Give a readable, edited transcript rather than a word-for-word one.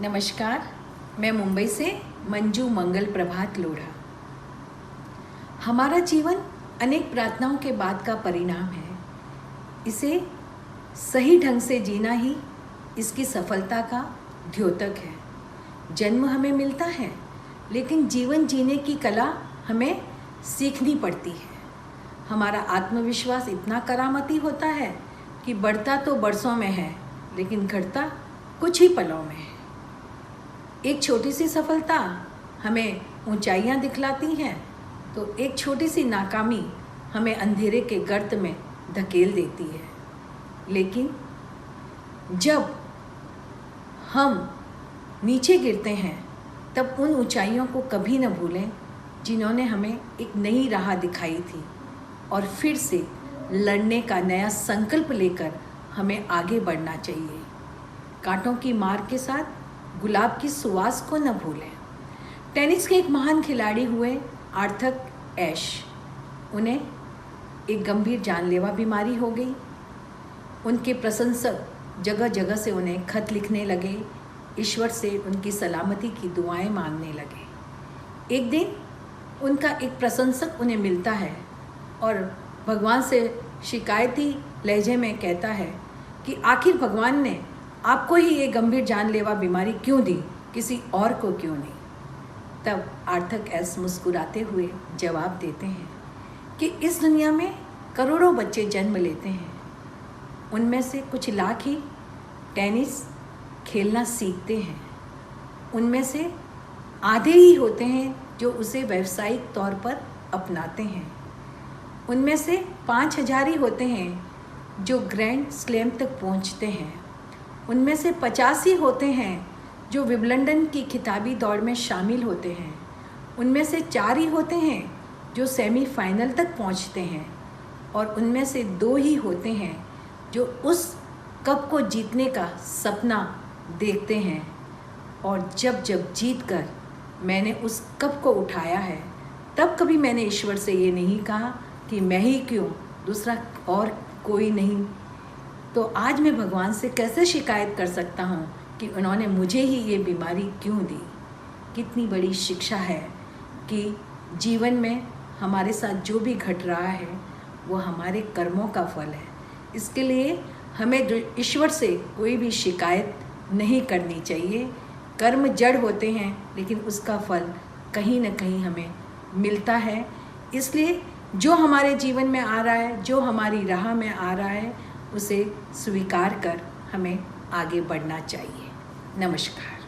नमस्कार, मैं मुंबई से मंजू मंगल प्रभात लोढ़ा। हमारा जीवन अनेक प्रार्थनाओं के बाद का परिणाम है। इसे सही ढंग से जीना ही इसकी सफलता का द्योतक है। जन्म हमें मिलता है, लेकिन जीवन जीने की कला हमें सीखनी पड़ती है। हमारा आत्मविश्वास इतना करामती होता है कि बढ़ता तो बरसों में है, लेकिन घटता कुछ ही पलों में है। एक छोटी सी सफलता हमें ऊंचाइयां दिखलाती हैं, तो एक छोटी सी नाकामी हमें अंधेरे के गर्त में धकेल देती है। लेकिन जब हम नीचे गिरते हैं, तब उन ऊंचाइयों को कभी न भूलें जिन्होंने हमें एक नई राह दिखाई थी, और फिर से लड़ने का नया संकल्प लेकर हमें आगे बढ़ना चाहिए। कांटों की मार के साथ गुलाब की सुवास को न भूलें। टेनिस के एक महान खिलाड़ी हुए आर्थर एश। उन्हें एक गंभीर जानलेवा बीमारी हो गई। उनके प्रशंसक जगह जगह से उन्हें खत लिखने लगे, ईश्वर से उनकी सलामती की दुआएं मांगने लगे। एक दिन उनका एक प्रशंसक उन्हें मिलता है और भगवान से शिकायती लहजे में कहता है कि आखिर भगवान ने आपको ही ये गंभीर जानलेवा बीमारी क्यों दी, किसी और को क्यों नहीं। तब आर्थर एस मुस्कुराते हुए जवाब देते हैं कि इस दुनिया में करोड़ों बच्चे जन्म लेते हैं, उनमें से कुछ लाख ही टेनिस खेलना सीखते हैं। उनमें से आधे ही होते हैं जो उसे व्यावसायिक तौर पर अपनाते हैं। उनमें से 5,000 ही होते हैं जो ग्रैंड स्लैम तक पहुंचते हैं। उनमें से 50 ही होते हैं जो विंबलडन की खिताबी दौड़ में शामिल होते हैं। उनमें से 4 ही होते हैं जो सेमीफाइनल तक पहुंचते हैं, और उनमें से 2 ही होते हैं जो उस कप को जीतने का सपना देखते हैं। और जब जब जीत कर मैंने उस कप को उठाया है, तब कभी मैंने ईश्वर से ये नहीं कहा कि मैं ही क्यों, दूसरा और कोई नहीं। तो आज मैं भगवान से कैसे शिकायत कर सकता हूँ कि उन्होंने मुझे ही ये बीमारी क्यों दी। कितनी बड़ी शिक्षा है कि जीवन में हमारे साथ जो भी घट रहा है वो हमारे कर्मों का फल है। इसके लिए हमें ईश्वर से कोई भी शिकायत नहीं करनी चाहिए। कर्म जड़ होते हैं, लेकिन उसका फल कहीं ना कहीं हमें मिलता है। इसलिए जो हमारे जीवन में आ रहा है, जो हमारी राह में आ रहा है, उसे स्वीकार कर हमें आगे बढ़ना चाहिए। नमस्कार।